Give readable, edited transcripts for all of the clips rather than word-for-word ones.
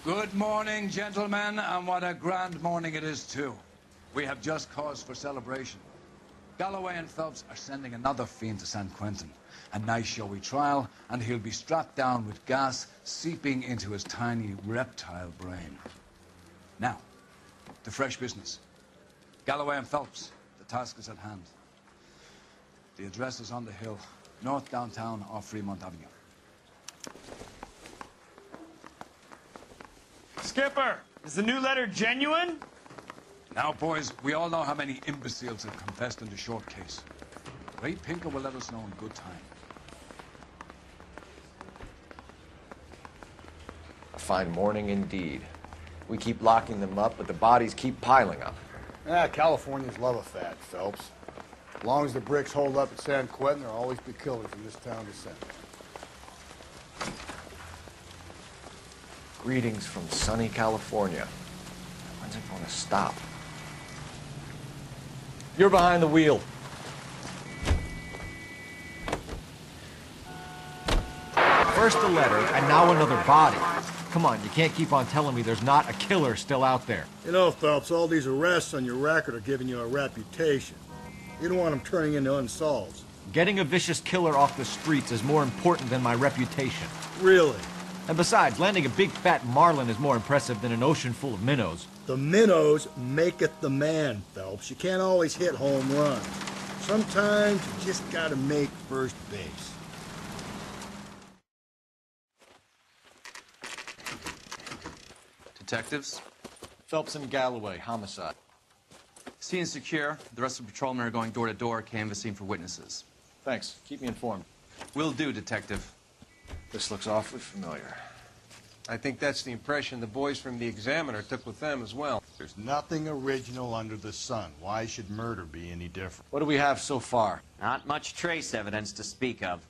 Good morning, gentlemen, and what a grand morning it is, too. We have just cause for celebration. Galloway and Phelps are sending another fiend to San Quentin. A nice showy trial, and he'll be strapped down with gas seeping into his tiny reptile brain. Now, to fresh business. Galloway and Phelps, the task is at hand. The address is on the hill, north downtown off Fremont Avenue. Skipper, is the new letter genuine? Now, boys, we all know how many imbeciles have confessed in the short case. Ray Pinker will let us know in good time. A fine morning indeed. We keep locking them up, but the bodies keep piling up. Californians love a fat, Phelps. As long as the bricks hold up at San Quentin, there'll always be killers in this town to send. Greetings from sunny California. When's it going to stop? You're behind the wheel. First a letter, and now another body. Come on, you can't keep on telling me there's not a killer still out there. You know, Phelps, all these arrests on your record are giving you a reputation. You don't want them turning into unsolveds. Getting a vicious killer off the streets is more important than my reputation. Really? And besides, landing a big fat marlin is more impressive than an ocean full of minnows. The minnows maketh the man, Phelps. You can't always hit home runs. Sometimes you just gotta make first base. Detectives? Phelps and Galloway, homicide. Scene is secure. The rest of the patrolmen are going door to door, canvassing for witnesses. Thanks. Keep me informed. Will do, Detective. This looks awfully familiar. I think that's the impression the boys from the Examiner took with them as well. There's nothing original under the sun. Why should murder be any different? What do we have so far? Not much trace evidence to speak of.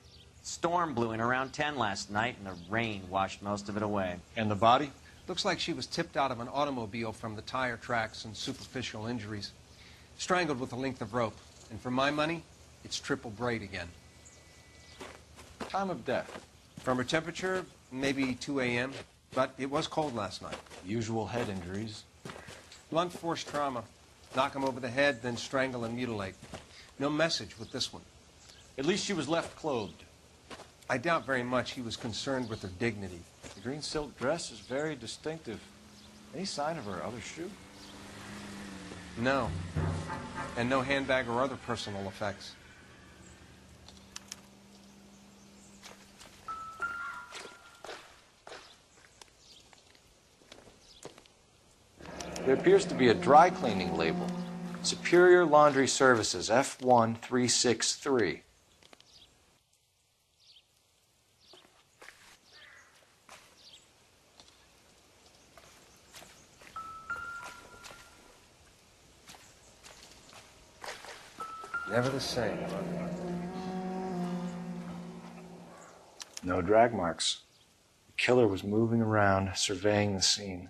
Storm blew in around 10 last night, and the rain washed most of it away. And the body? Looks like she was tipped out of an automobile from the tire tracks and superficial injuries. Strangled with a length of rope. And for my money, it's triple braid again. Time of death? From her temperature, maybe 2 a.m., but it was cold last night. Usual head injuries. Blunt force trauma. Knock him over the head, then strangle and mutilate. No message with this one. At least she was left clothed. I doubt very much he was concerned with her dignity. The green silk dress is very distinctive. Any sign of her other shoe? No. And no handbag or other personal effects. There appears to be a dry cleaning label. Superior Laundry Services, F1363. Never the same. No drag marks. The killer was moving around, surveying the scene.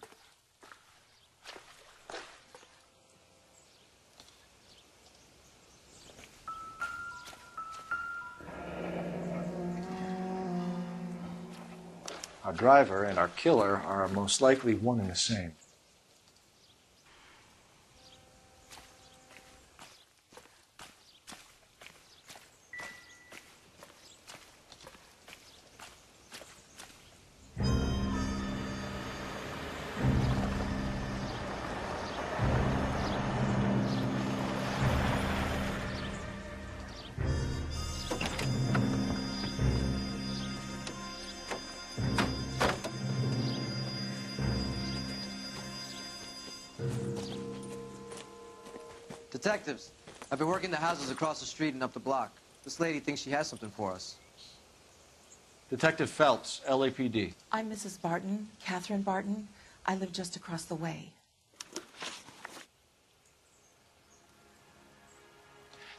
Our driver and our killer are most likely one and the same. Detectives, I've been working the houses across the street and up the block. This lady thinks she has something for us. Detective Phelps, LAPD. I'm Mrs. Barton, Catherine Barton. I live just across the way.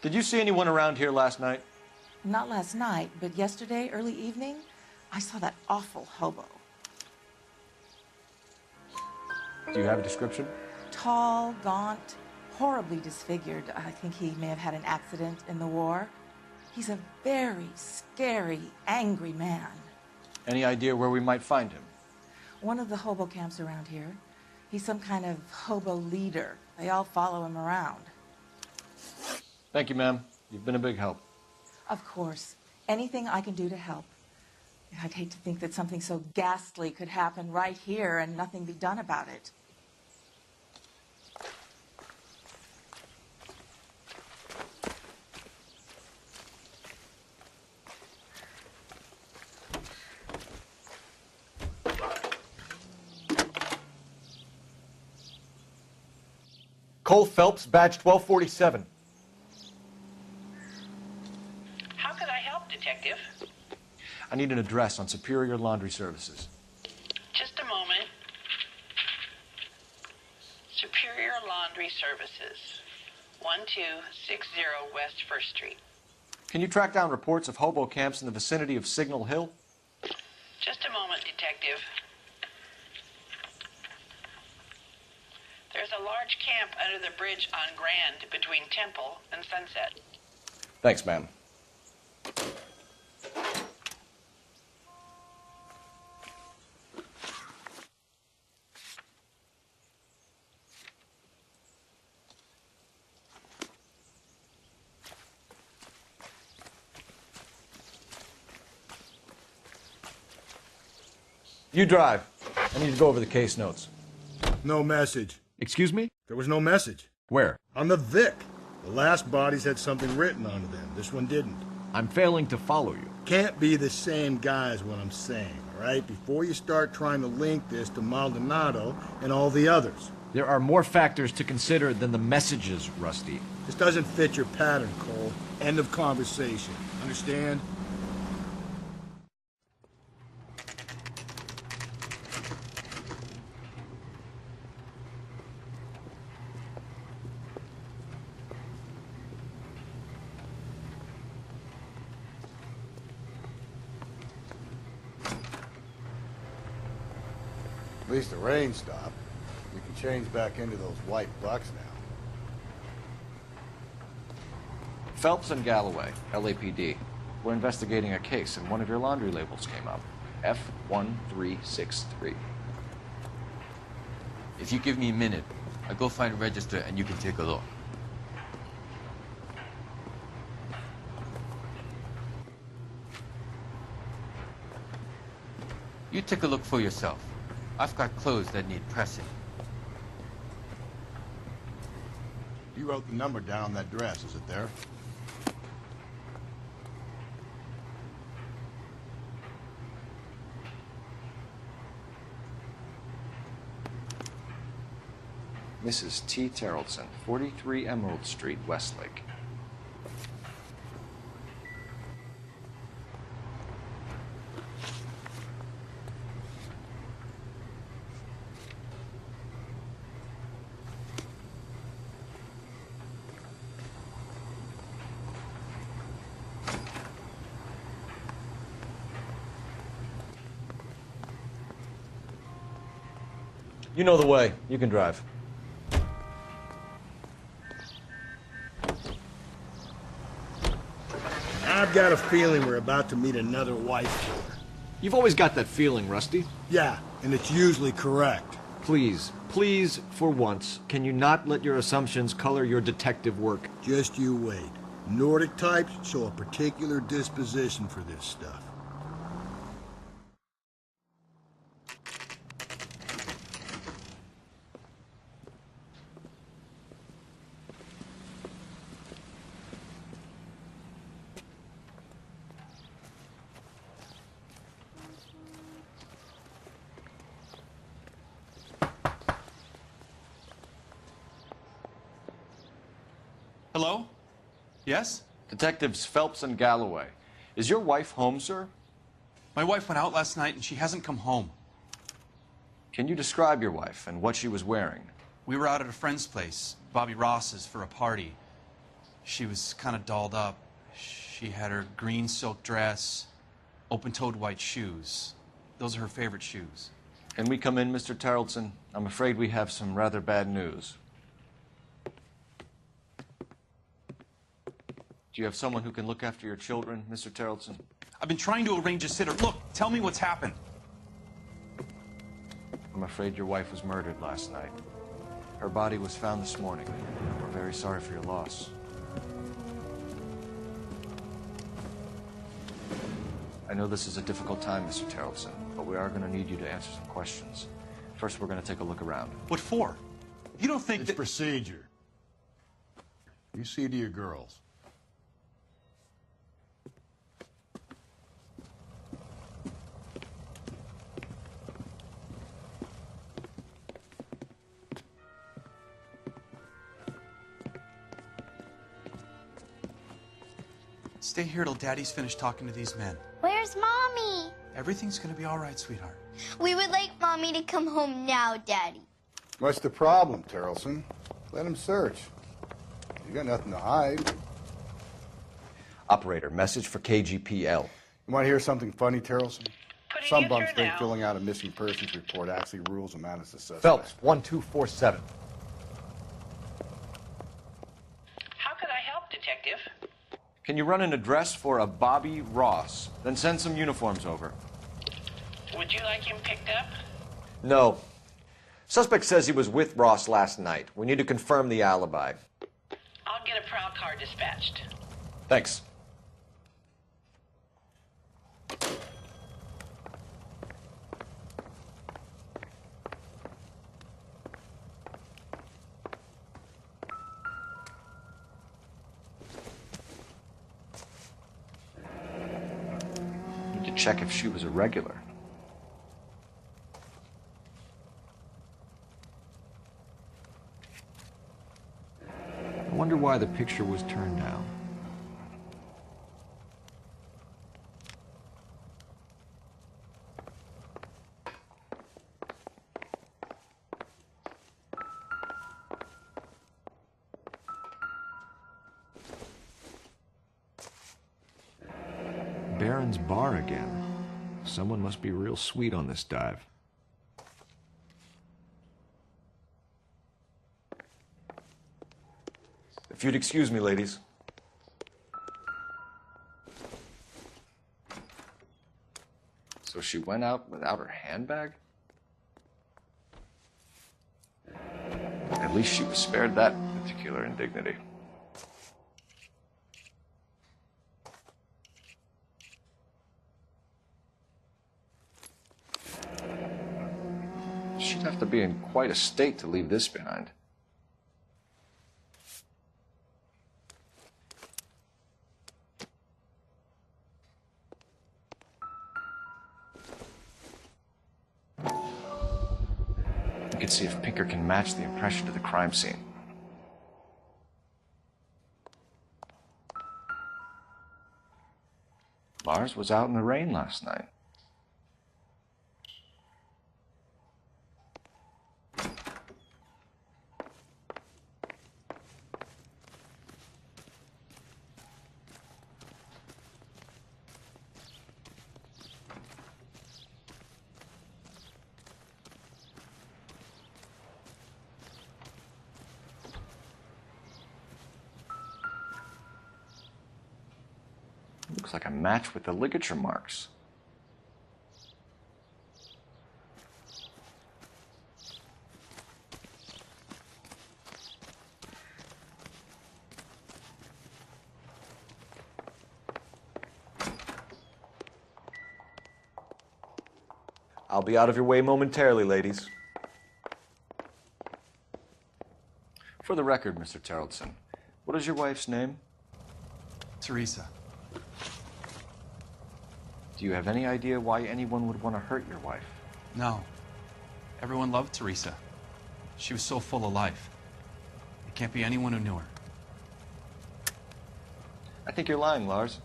Did you see anyone around here last night? Not last night, but yesterday, early evening, I saw that awful hobo. Do you have a description? Tall, gaunt, horribly disfigured. I think he may have had an accident in the war. He's a very scary, angry man. Any idea where we might find him? One of the hobo camps around here. He's some kind of hobo leader. They all follow him around. Thank you, ma'am. You've been a big help. Of course. Anything I can do to help. I'd hate to think that something so ghastly could happen right here and nothing be done about it. Cole Phelps, badge 1247. How could I help, Detective? I need an address on Superior Laundry Services. Just a moment. Superior Laundry Services, 1260 West 1st Street. Can you track down reports of hobo camps in the vicinity of Signal Hill? Just a moment, Detective. There's a large camp under the bridge on Grand between Temple and Sunset. Thanks, ma'am. You drive. I need to go over the case notes. No message. Excuse me? There was no message. Where? On the Vic. The last bodies had something written onto them. This one didn't. I'm failing to follow you. Can't be the same guy is what I'm saying, all right? Before you start trying to link this to Maldonado and all the others. There are more factors to consider than the messages, Rusty. This doesn't fit your pattern, Cole. End of conversation. Understand? At least the rain stopped. We can change back into those white bucks now. Phelps and Galloway, LAPD. We're investigating a case, and one of your laundry labels came up. F1363. If you give me a minute, I'll go find a register and you can take a look. You take a look for yourself. I've got clothes that need pressing. You wrote the number down on that dress, is it there? Mrs. T. Terrellson, 43 Emerald Street, Westlake. You know the way. You can drive. I've got a feeling we're about to meet another wife killer. You've always got that feeling, Rusty. Yeah, and it's usually correct. Please, please, for once, can you not let your assumptions color your detective work? Just you wait. Nordic types show a particular disposition for this stuff. Hello? Yes? Detectives Phelps and Galloway. Is your wife home, sir? My wife went out last night and she hasn't come home. Can you describe your wife and what she was wearing? We were out at a friend's place, Bobby Ross's, for a party. She was kind of dolled up. She had her green silk dress, open-toed white shoes. Those are her favorite shoes. Can we come in, Mr. Tarleton? I'm afraid we have some rather bad news. Do you have someone who can look after your children, Mr. Tarleton? I've been trying to arrange a sitter. Look, tell me what's happened. I'm afraid your wife was murdered last night. Her body was found this morning. We're very sorry for your loss. I know this is a difficult time, Mr. Terrelson, but we are going to need you to answer some questions. First, we're going to take a look around. What for? You don't think It's procedure. You see to your girls. Stay here till Daddy's finished talking to these men. Where's Mommy? Everything's gonna be all right, sweetheart. We would like Mommy to come home now, Daddy. What's the problem, Terrelson? Let him search. You got nothing to hide. Operator, message for KGPL. You want to hear something funny, Terrelson? Putting Some you bums through think now. filling out a missing persons report actually rules them out as a suspect. Phelps, 1247. How could I help, Detective? Can you run an address for a Bobby Ross? Then send some uniforms over. Would you like him picked up? No. Suspect says he was with Ross last night. We need to confirm the alibi. I'll get a prowl car dispatched. Thanks. Need to check if she was a regular. I wonder why the picture was turned down. Barron's Bar again. Someone must be real sweet on this dive. If you'd excuse me, ladies. So she went out without her handbag? At least she was spared that particular indignity. She'd have to be in quite a state to leave this behind. We can see if Pinker can match the impression to the crime scene. Lars was out in the rain last night. Looks like a match with the ligature marks. I'll be out of your way momentarily, ladies. For the record, Mr. Terrelson, what is your wife's name? Teresa. Do you have any idea why anyone would want to hurt your wife? No. Everyone loved Teresa. She was so full of life. It can't be anyone who knew her. I think you're lying, Lars.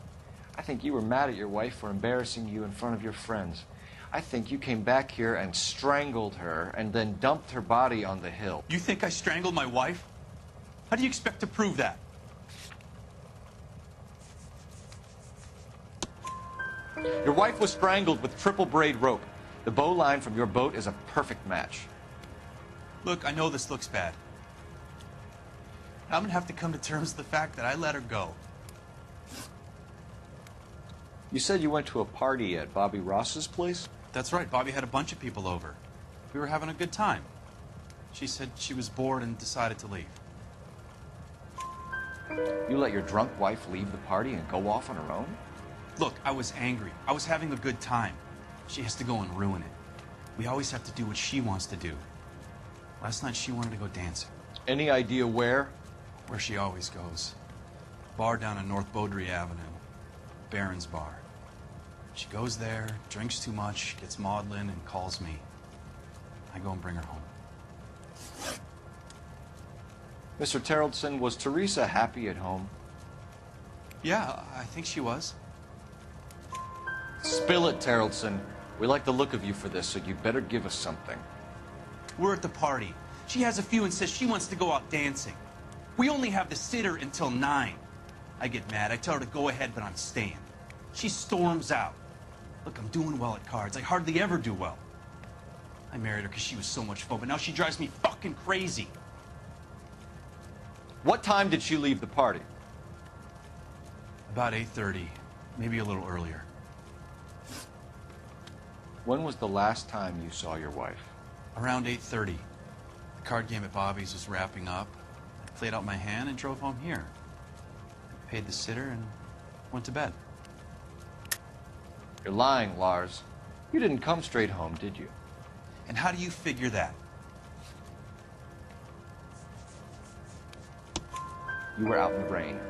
I think you were mad at your wife for embarrassing you in front of your friends. I think you came back here and strangled her and then dumped her body on the hill. You think I strangled my wife? How do you expect to prove that? Your wife was strangled with triple braid rope. The bow line from your boat is a perfect match. Look, I know this looks bad. I'm gonna have to come to terms with the fact that I let her go. You said you went to a party at Bobby Ross's place? That's right, Bobby had a bunch of people over. We were having a good time. She said she was bored and decided to leave. You let your drunk wife leave the party and go off on her own? Look, I was angry. I was having a good time. She has to go and ruin it. We always have to do what she wants to do. Last night she wanted to go dancing. Any idea where? Where she always goes. Bar down on North Beaudry Avenue. Barron's Bar. She goes there, drinks too much, gets maudlin, and calls me. I go and bring her home. Mr. Terrellson, was Teresa happy at home? Yeah, I think she was. Spill it, Terrellson. We like the look of you for this, so you better give us something. We're at the party. She has a few and says she wants to go out dancing. We only have the sitter until 9. I get mad. I tell her to go ahead, but I'm staying. She storms out. Look, I'm doing well at cards. I hardly ever do well. I married her because she was so much fun, but now she drives me fucking crazy. What time did she leave the party? About 8:30, maybe a little earlier. When was the last time you saw your wife? Around 8:30. The card game at Bobby's was wrapping up. I played out my hand and drove home here. I paid the sitter and went to bed. You're lying, Lars. You didn't come straight home, did you? And how do you figure that? You were out in the rain.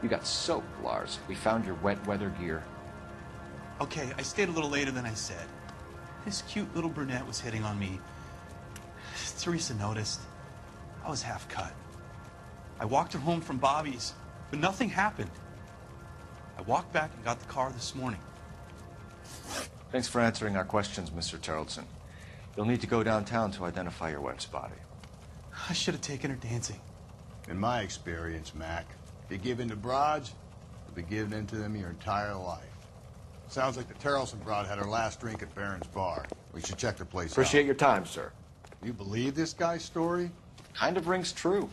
You got soaked, Lars. We found your wet weather gear. Okay, I stayed a little later than I said. This cute little brunette was hitting on me. Teresa noticed. I was half cut. I walked her home from Bobby's, but nothing happened. I walked back and got the car this morning. Thanks for answering our questions, Mr. Terrellson. You'll need to go downtown to identify your wife's body. I should have taken her dancing. In my experience, Mac, if you give in to broads, you'll be giving in to them your entire life. Sounds like the Terrellson broad had her last drink at Barron's Bar. We should check the place Appreciate out. your time, sir. You believe this guy's story? Kind of rings true.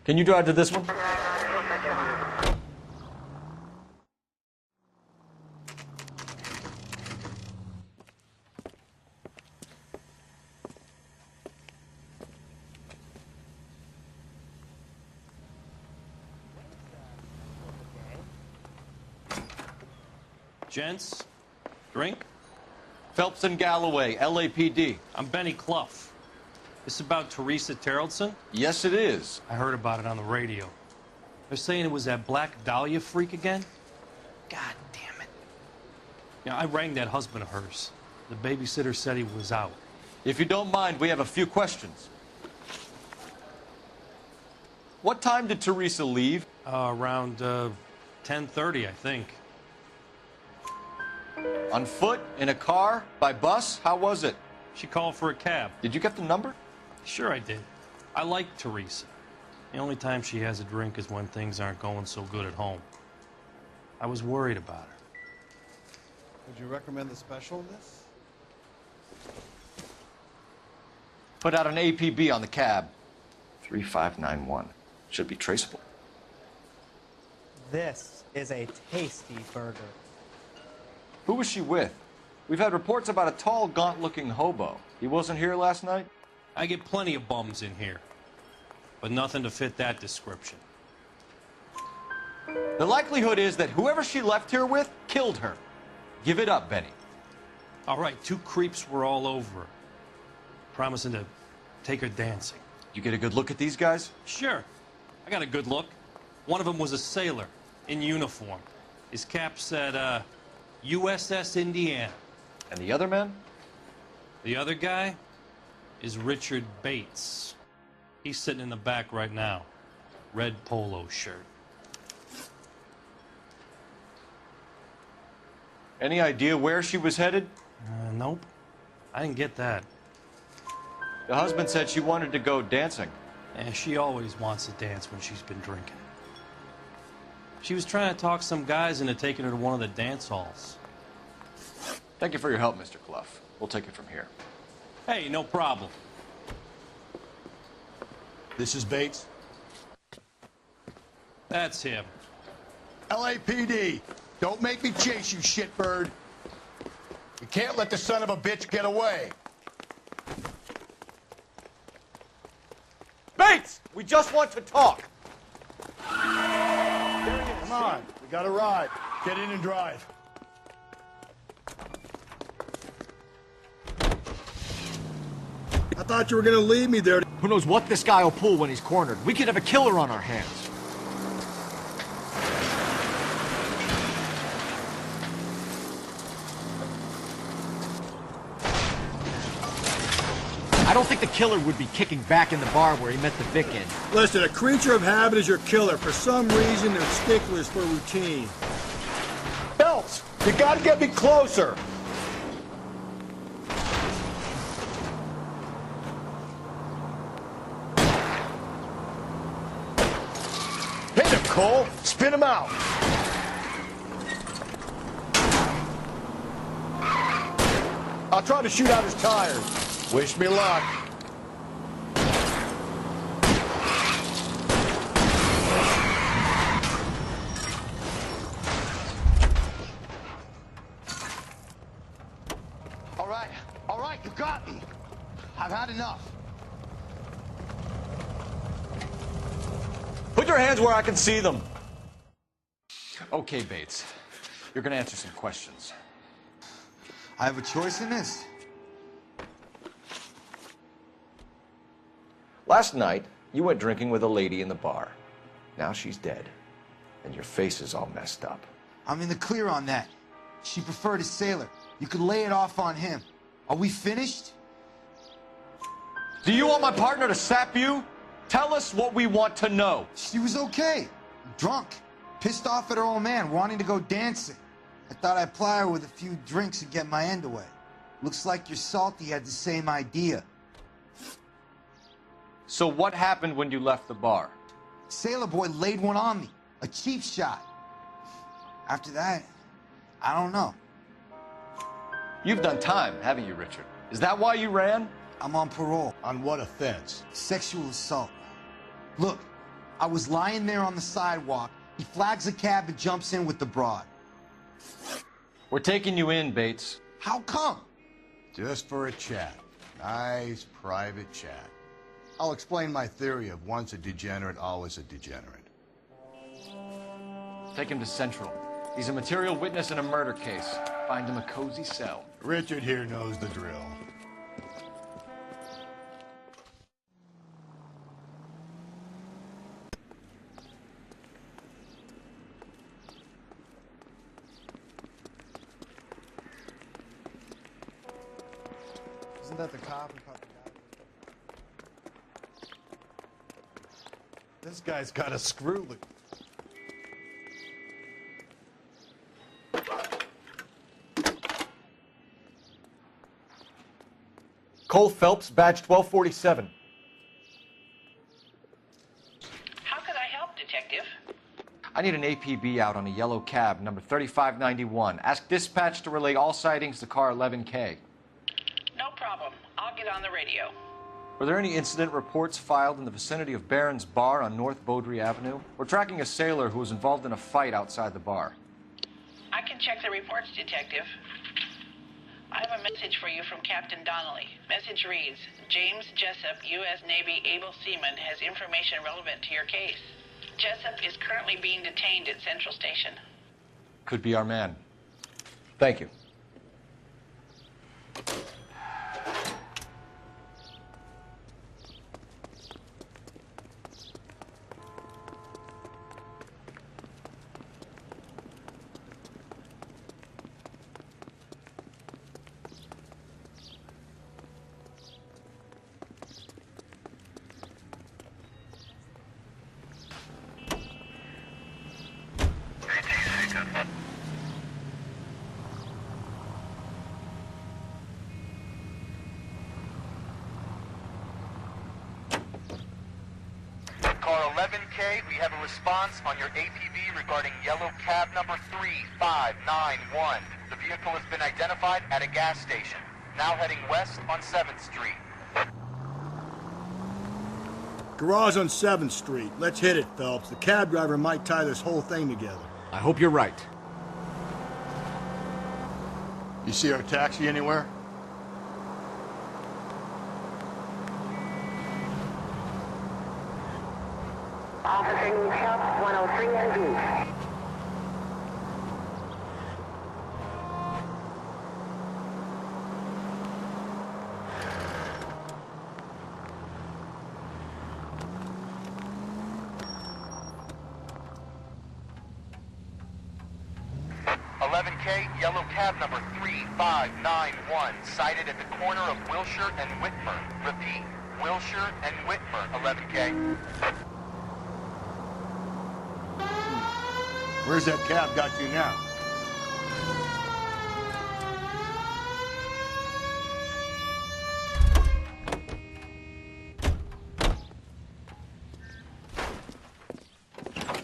Can you drive to this one? Gents, drink? Phelps and Galloway, LAPD. I'm Benny Clough. This about Teresa Terrellson? Yes, it is. I heard about it on the radio. They're saying it was that Black Dahlia freak again? God damn it. Yeah, I rang that husband of hers. The babysitter said he was out. If you don't mind, we have a few questions. What time did Teresa leave? Around 10:30, I think. On foot? In a car? By bus? How was it? She called for a cab. Did you get the number? Sure I did. I like Teresa. The only time she has a drink is when things aren't going so good at home. I was worried about her. Would you recommend the special in this? Put out an APB on the cab. 3591. Should be traceable. This is a tasty burger. Who was she with? We've had reports about a tall, gaunt-looking hobo. He wasn't here last night? I get plenty of bums in here, but nothing to fit that description. The likelihood is that whoever she left here with killed her. Give it up, Benny. All right, 2 creeps were all over her, promising to take her dancing. You get a good look at these guys? Sure. I got a good look. One of them was a sailor in uniform. His cap said, USS Indiana. And the other man? The other guy is Richard Bates. He's sitting in the back right now. Red polo shirt. Any idea where she was headed? Nope. I didn't get that. The husband said she wanted to go dancing. And she always wants to dance when she's been drinking. She was trying to talk some guys into taking her to one of the dance halls. Thank you for your help, Mr. Clough. We'll take it from here. Hey, no problem. This is Bates. That's him. LAPD, don't make me chase you, shitbird. We can't let the son of a bitch get away. Bates! We just want to talk. Come on, we got a ride. Get in and drive. I thought you were gonna leave me there. Who knows what this guy will pull when he's cornered? We could have a killer on our hands. I don't think the killer would be kicking back in the bar where he met the Vic in. Listen, a creature of habit is your killer. For some reason, they're sticklers for routine. Phelps, you gotta get me closer. Hit him, Cole. Spin him out. I'll try to shoot out his tires. Wish me luck. All right, you got me. I've had enough. Put your hands where I can see them. Okay, Bates. You're gonna answer some questions. I have a choice in this. Last night, you went drinking with a lady in the bar. Now she's dead, and your face is all messed up. I'm in the clear on that. She preferred a sailor. You could lay it off on him. Are we finished? Do you want my partner to sap you? Tell us what we want to know. She was okay. Drunk. Pissed off at her old man, wanting to go dancing. I thought I'd ply her with a few drinks and get my end away. Looks like your Salty had the same idea. So what happened when you left the bar? Sailor boy laid one on me. A cheap shot. After that, I don't know. You've done time, haven't you, Richard? Is that why you ran? I'm on parole. On what offense? Sexual assault. Look, I was lying there on the sidewalk. He flags a cab and jumps in with the broad. We're taking you in, Bates. How come? Just for a chat. Nice private chat. I'll explain my theory of once a degenerate, always a degenerate. Take him to Central. He's a material witness in a murder case. Find him a cozy cell. Richard here knows the drill. Isn't that the cop who caught the guy? This guy's got a screw loose. Cole Phelps, badge 1247. How could I help, Detective? I need an APB out on a yellow cab, number 3591. Ask dispatch to relay all sightings to car 11K. No problem. I'll get on the radio. Were there any incident reports filed in the vicinity of Barron's Bar on North Beaudry Avenue? We're tracking a sailor who was involved in a fight outside the bar. I can check the reports, Detective. I have a message for you from Captain Donnelly. Message reads, James Jessup, U.S. Navy able seaman, has information relevant to your case. Jessup is currently being detained at Central Station. Could be our man. Thank you. Car 11K, we have a response on your APB regarding yellow cab number 3591. The vehicle has been identified at a gas station, now heading west on 7th Street. Garage on 7th Street. Let's hit it, Phelps. The cab driver might tie this whole thing together. I hope you're right. You see our taxi anywhere? Officer needs help, 103 NV. Yellow cab number 3591, sighted at the corner of Wilshire and Whitmer. Repeat, Wilshire and Whitmer, 11K. Where's that cab got to now?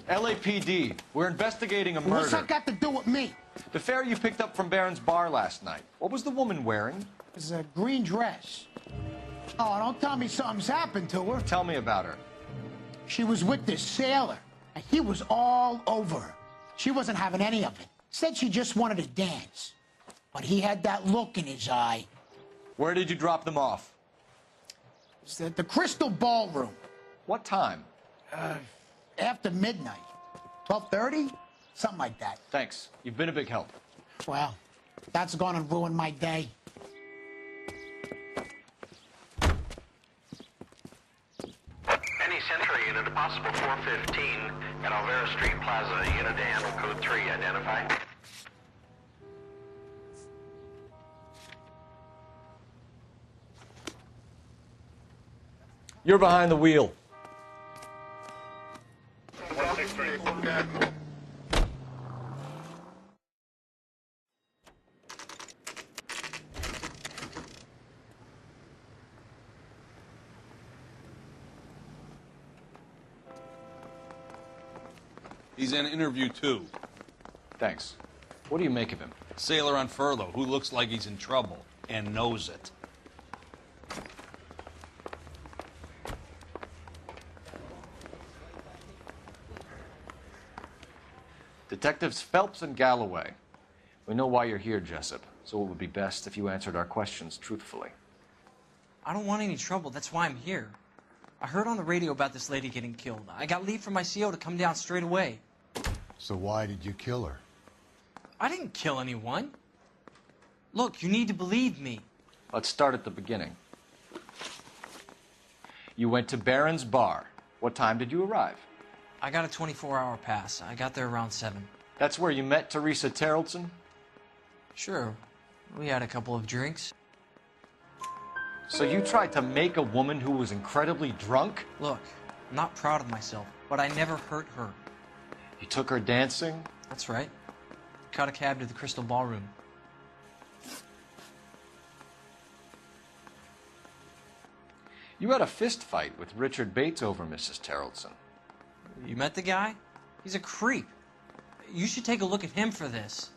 LAPD, we're investigating a murder. What's that got to do with me? The fare you picked up from Barron's bar last night. What was the woman wearing? It's a green dress. Oh, don't tell me something's happened to her. Tell me about her. She was with this sailor, and he was all over her. She wasn't having any of it. Said she just wanted to dance. But he had that look in his eye. Where did you drop them off? It's at the Crystal Ballroom. What time? After midnight. 12:30? Something like that. Thanks. You've been a big help. Well, that's gonna ruin my day. Any Century unit, a possible 415 at Alvera Street Plaza, unit to handle code 3, identify. You're behind the wheel. He's in interview 2. Thanks. What do you make of him? Sailor on furlough who looks like he's in trouble and knows it. Detectives Phelps and Galloway. We know why you're here, Jessup, so it would be best if you answered our questions truthfully. I don't want any trouble. That's why I'm here. I heard on the radio about this lady getting killed. I got leave from my CO to come down straight away. So why did you kill her? I didn't kill anyone. Look, you need to believe me. Let's start at the beginning. You went to Barron's bar. What time did you arrive? I got a 24-hour pass. I got there around 7. That's where you met Teresa Terrelson? Sure. We had a couple of drinks. So you tried to make a woman who was incredibly drunk? Look, I'm not proud of myself, but I never hurt her. You took her dancing? That's right. Caught a cab to the Crystal Ballroom. You had a fist fight with Richard Bates over Mrs. Terrelson. You met the guy? He's a creep. You should take a look at him for this.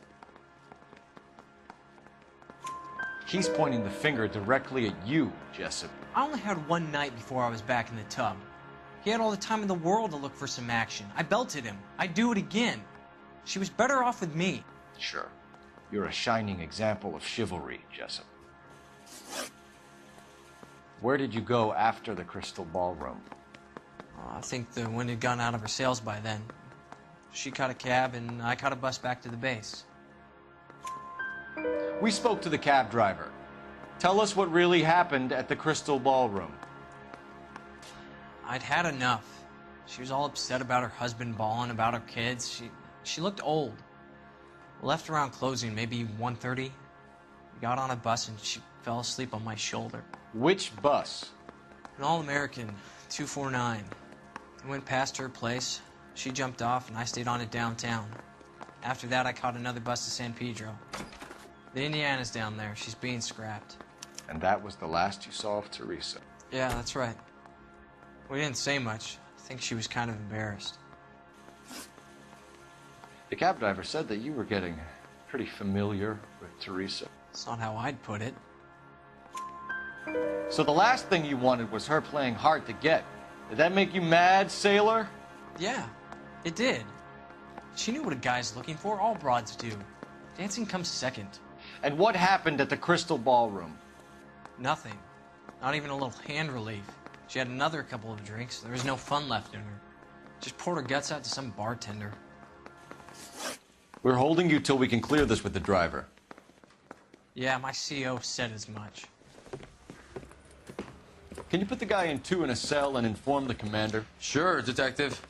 He's pointing the finger directly at you, Jessup. I only had one night before I was back in the tub. He had all the time in the world to look for some action. I belted him. I'd do it again. She was better off with me. Sure. You're a shining example of chivalry, Jessup. Where did you go after the Crystal Ballroom? I think the wind had gone out of her sails by then. She caught a cab, and I caught a bus back to the base. We spoke to the cab driver. Tell us what really happened at the Crystal Ballroom. I'd had enough. She was all upset about her husband bawling about her kids. She looked old. Left around closing, maybe 1:30. We got on a bus, and she fell asleep on my shoulder. Which bus? An All-American, 249. I went past her place. She jumped off, and I stayed on it downtown. After that, I caught another bus to San Pedro. The Indiana's down there. She's being scrapped. And that was the last you saw of Teresa? Yeah, that's right. We didn't say much. I think she was kind of embarrassed. The cab driver said that you were getting pretty familiar with Teresa. That's not how I'd put it. So the last thing you wanted was her playing hard to get. Did that make you mad, sailor? Yeah, it did. She knew what a guy's looking for. All broads do. Dancing comes second. And what happened at the Crystal Ballroom? Nothing. Not even a little hand relief. She had another couple of drinks. There was no fun left in her. Just poured her guts out to some bartender. We're holding you till we can clear this with the driver. Yeah, my CO said as much. Can you put the guy in 2 in a cell and inform the commander? Sure, Detective.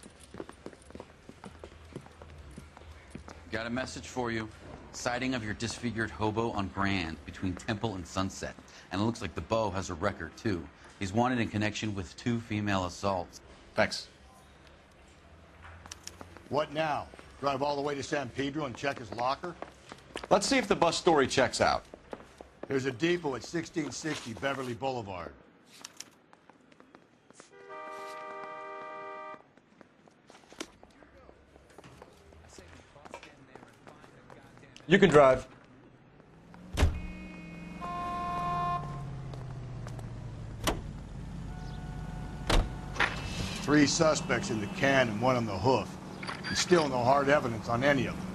Got a message for you. Sighting of your disfigured hobo on Grand between Temple and Sunset. And it looks like the beau has a record, too. He's wanted in connection with 2 female assaults. Thanks. What now? Drive all the way to San Pedro and check his locker? Let's see if the bus story checks out. There's a depot at 1660 Beverly Boulevard. You can drive. Three suspects in the can and 1 on the hoof. And still no hard evidence on any of them.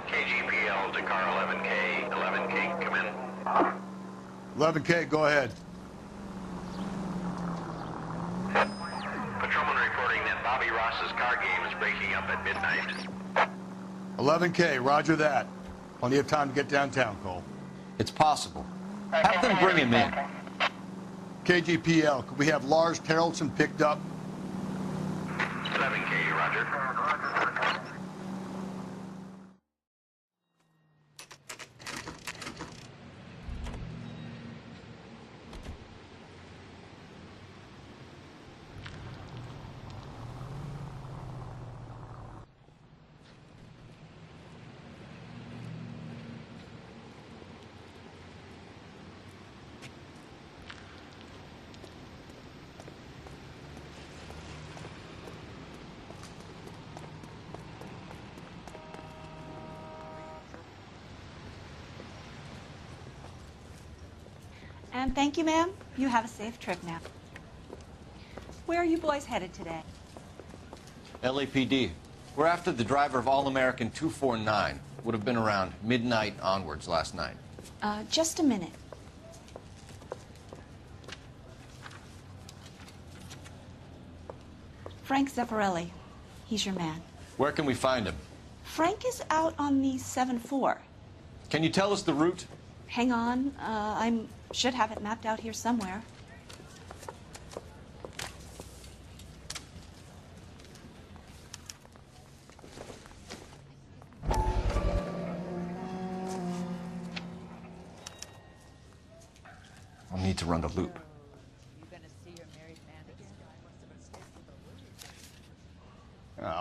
KGPL to car 11K. 11K, come in. 11K, go ahead. Patrolman reporting that Bobby Ross's car game is breaking up at midnight. 11K, roger that. Plenty of time to get downtown, Cole. It's possible. Have them bring him in. KGPL, could we have Lars Terrelson picked up? 11K, roger. And thank you, ma'am. You have a safe trip now. Where are you boys headed today? LAPD. We're after the driver of All-American 249. Would have been around midnight onwards last night. Just a minute. Frank Zeffirelli. He's your man. Where can we find him? Frank is out on the 7-4. Can you tell us the route? Hang on. I should have it mapped out here somewhere. I'll need to run the loop.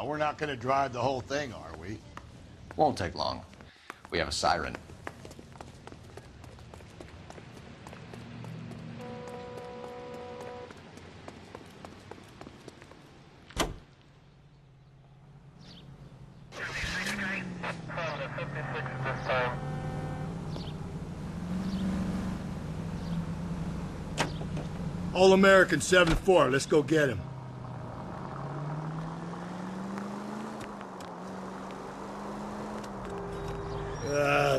We're not going to drive the whole thing, are we? Won't take long. We have a siren. All-American 7-4. Let's go get him.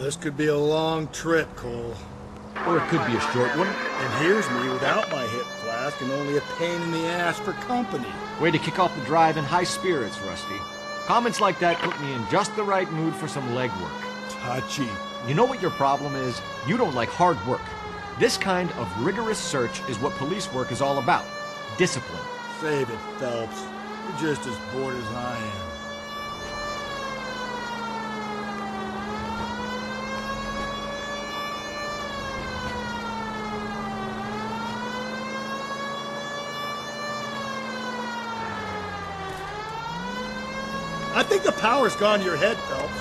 This could be a long trip, Cole. Or it could be a short one. And here's me without my hip flask and only a pain in the ass for company. Way to kick off the drive in high spirits, Rusty. Comments like that put me in just the right mood for some legwork. Touchy. You know what your problem is? You don't like hard work. This kind of rigorous search is what police work is all about. Discipline. Save it, Phelps. You're just as bored as I am. I think the power's gone to your head, Phelps.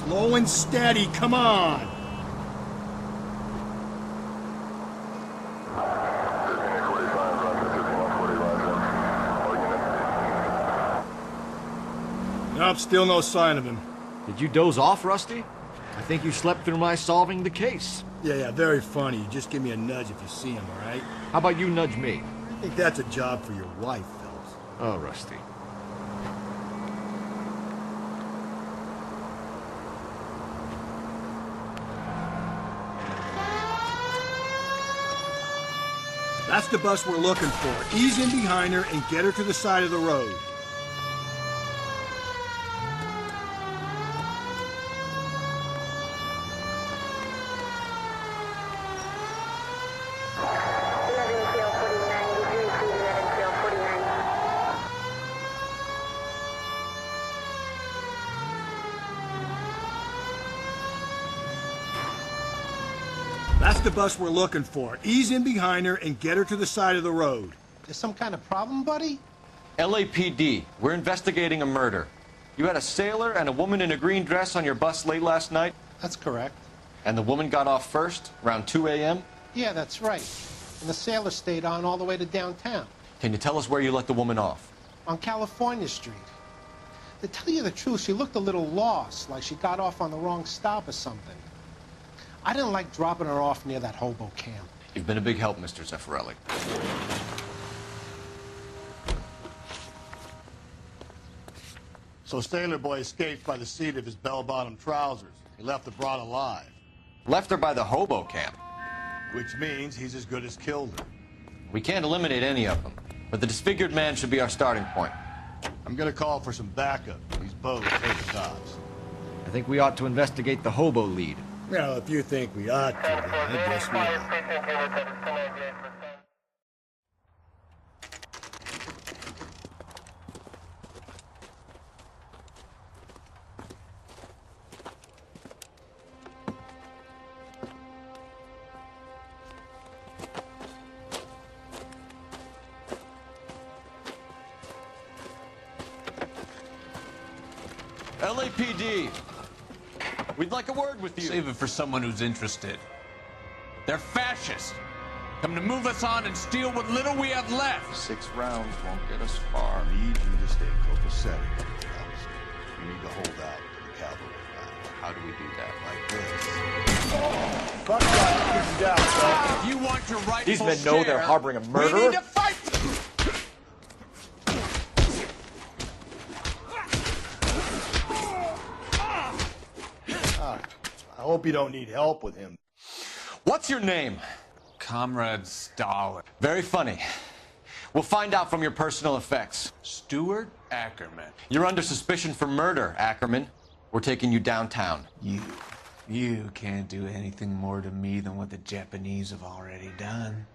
Slow and steady, come on! Nope, still no sign of him. Did you doze off, Rusty? I think you slept through my solving the case. Yeah, very funny. You just give me a nudge if you see him, all right? How about you nudge me? I think that's a job for your wife, Phelps. Oh, Rusty. That's the bus we're looking for. Ease in behind her and get her to the side of the road. That's the bus we're looking for. Ease in behind her and get her to the side of the road. There's some kind of problem, buddy? LAPD, we're investigating a murder. You had a sailor and a woman in a green dress on your bus late last night? That's correct. And the woman got off first, around 2 a.m.? Yeah, that's right. And the sailor stayed on all the way to downtown. Can you tell us where you let the woman off? On California Street. To tell you the truth, she looked a little lost, like she got off on the wrong stop or something. I didn't like dropping her off near that hobo camp. You've been a big help, Mr. Zeffirelli. So Sailor Boy escaped by the seat of his bell-bottom trousers. He left the broad alive. Left her by the hobo camp. Which means he's as good as killed her. We can't eliminate any of them, but the disfigured man should be our starting point. I'm gonna call for some backup. These boats hate the cops. I think we ought to investigate the hobo lead. Well, if you think we ought to, then I guess we will. LAPD, we'd like a word with you. Save it for someone who's interested. They're fascists. Come to move us on and steal what little we have left. 6 rounds won't get us far. I need you to stay copacetic, Phelps. You need to hold out to the cavalry round. How do we do that? Like this. Fuck that. Get down, Phelps. If you want your rightful These men know they're harboring a murderer? We need to fight! I hope you don't need help with him. What's your name? Comrade Stalin. Very funny. We'll find out from your personal effects. Stuart Ackerman. You're under suspicion for murder, Ackerman. We're taking you downtown. You can't do anything more to me than what the Japanese have already done.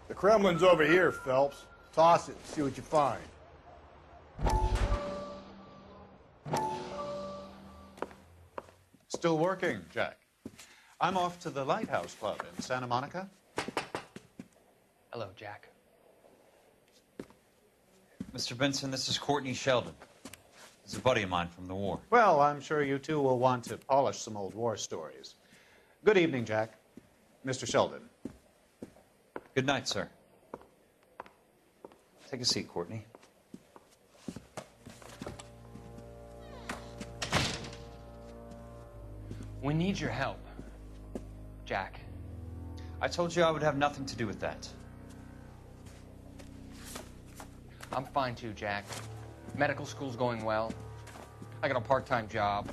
The Kremlin's over here, Phelps. Toss it and see what you find. Still working, Jack. I'm off to the Lighthouse Club in Santa Monica. Hello, Jack. Mr. Benson, this is Courtney Sheldon. He's a buddy of mine from the war. Well, I'm sure you two will want to polish some old war stories. Good evening, Jack. Mr. Sheldon. Good night, sir. Take a seat, Courtney. We need your help, Jack. I told you I would have nothing to do with that. I'm fine too, Jack. Medical school's going well. I got a part-time job.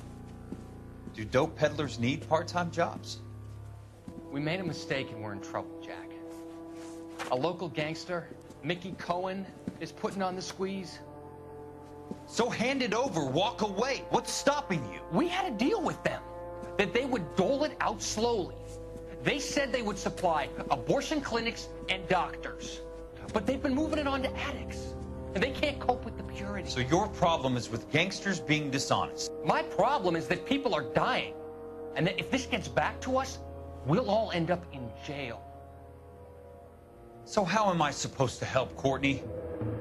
Do dope peddlers need part-time jobs? We made a mistake and we're in trouble, Jack. A local gangster, Mickey Cohen, is putting on the squeeze. So hand it over, walk away. What's stopping you? We had a deal with them that they would dole it out slowly. They said they would supply abortion clinics and doctors, but they've been moving it on to addicts, and they can't cope with the purity. So your problem is with gangsters being dishonest? My problem is that people are dying, and that if this gets back to us, we'll all end up in jail. So how am I supposed to help, Courtney?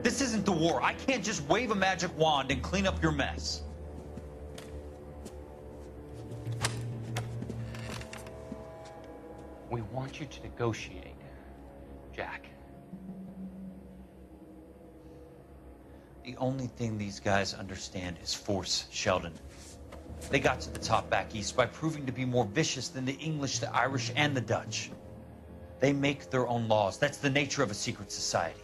This isn't the war. I can't just wave a magic wand and clean up your mess. We want you to negotiate, Jack. The only thing these guys understand is force, Sheldon. They got to the top back east by proving to be more vicious than the English, the Irish, and the Dutch. They make their own laws. That's the nature of a secret society.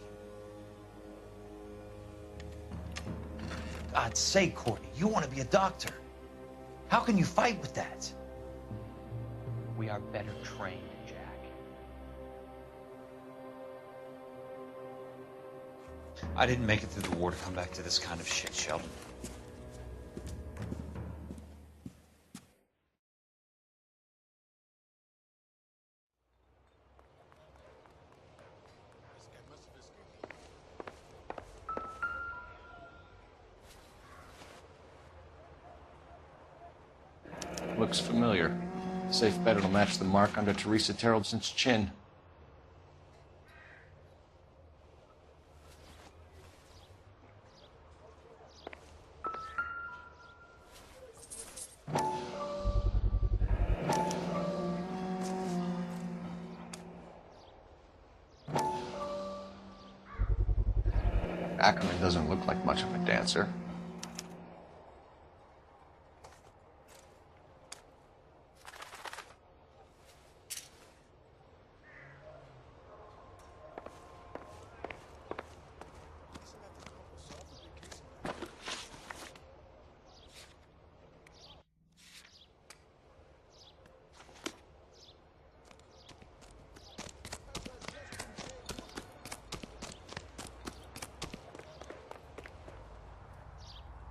God's sake, Courtney, you want to be a doctor. How can you fight with that? We are better trained, Jack. I didn't make it through the war to come back to this kind of shit, Sheldon. Looks familiar. Safe bet it'll match the mark under Teresa Terreldson's chin. Ackerman doesn't look like much of a dancer.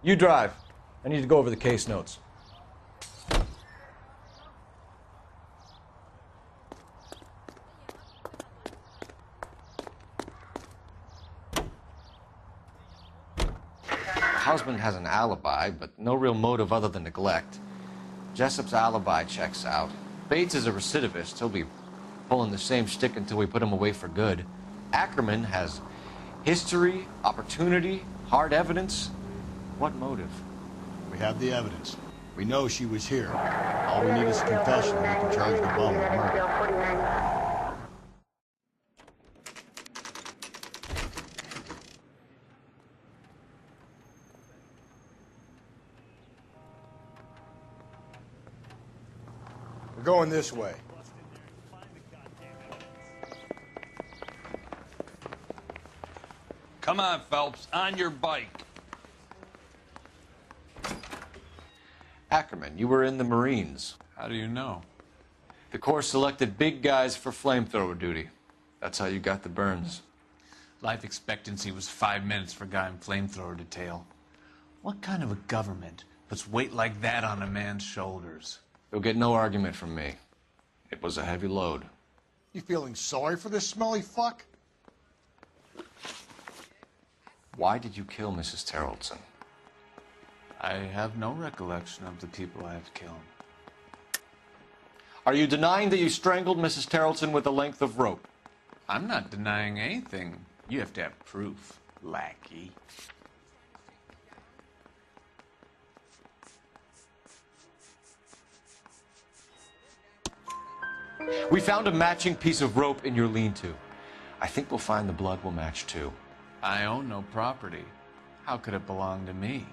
You drive. I need to go over the case notes. The husband has an alibi, but no real motive other than neglect. Jessup's alibi checks out. Bates is a recidivist. He'll be pulling the same shtick until we put him away for good. Ackerman has history, opportunity, hard evidence. What motive? We have the evidence. We know she was here. All we need is a confession, and we can charge the bum with murder. We're going this way. Come on, Phelps, on your bike. Ackerman, you were in the Marines. How do you know? The Corps selected big guys for flamethrower duty. That's how you got the burns. Life expectancy was 5 minutes for a guy in flamethrower detail. What kind of a government puts weight like that on a man's shoulders? You'll get no argument from me. It was a heavy load. You feeling sorry for this smelly fuck? Why did you kill Mrs. Terreldson? I have no recollection of the people I have killed. Are you denying that you strangled Mrs. Terreldson with a length of rope? I'm not denying anything. You have to have proof, lackey. We found a matching piece of rope in your lean-to. I think we'll find the blood will match too. I own no property. How could it belong to me?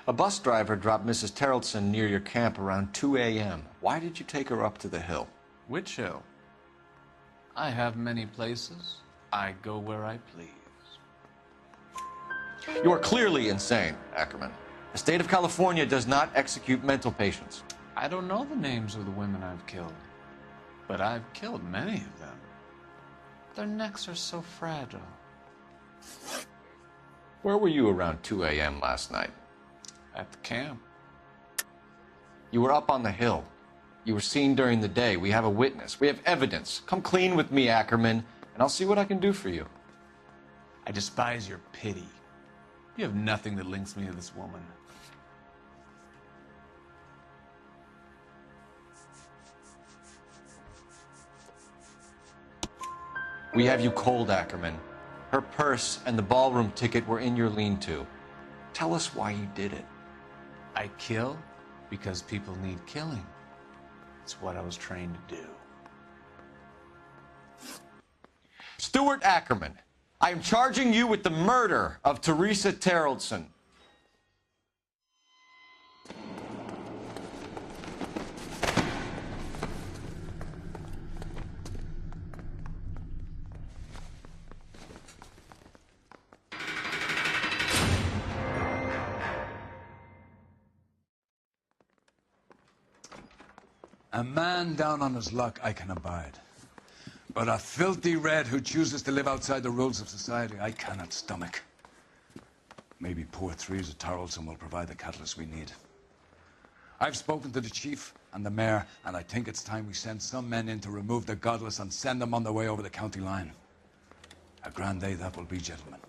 A bus driver dropped Mrs. Terreldson near your camp around 2 a.m. Why did you take her up to the hill? Which hill? I have many places. I go where I please. You are clearly insane, Ackerman. The state of California does not execute mental patients. I don't know the names of the women I've killed, but I've killed many of them. Their necks are so fragile. Where were you around 2 a.m. last night? At the camp. You were up on the hill. You were seen during the day. We have a witness. We have evidence. Come clean with me, Ackerman, and I'll see what I can do for you. I despise your pity. You have nothing that links me to this woman. We have you cold, Ackerman. Her purse and the ballroom ticket were in your lean-to. Tell us why you did it. I kill because people need killing. It's what I was trained to do. Stuart Ackerman, I am charging you with the murder of Teresa Terrellson. A man down on his luck I can abide. But a filthy red who chooses to live outside the rules of society, I cannot stomach. Maybe poor Teresa Terrellson will provide the catalyst we need. I've spoken to the chief and the mayor, and I think it's time we send some men in to remove the godless and send them on their way over the county line. A grand day that will be, gentlemen.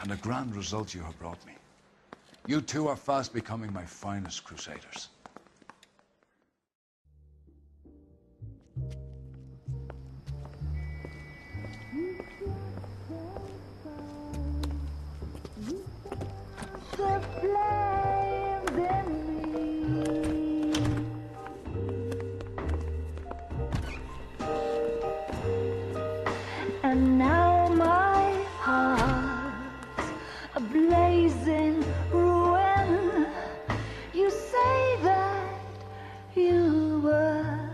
And a grand result you have brought me. You two are fast becoming my finest crusaders. And now my heart's a blazing ruin. You say that you were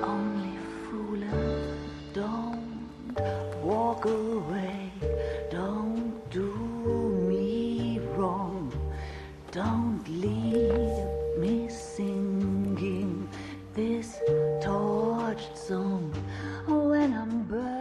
only fooling. Don't walk away. Don't do me wrong. Don't leave me singing this torched song when I'm burning.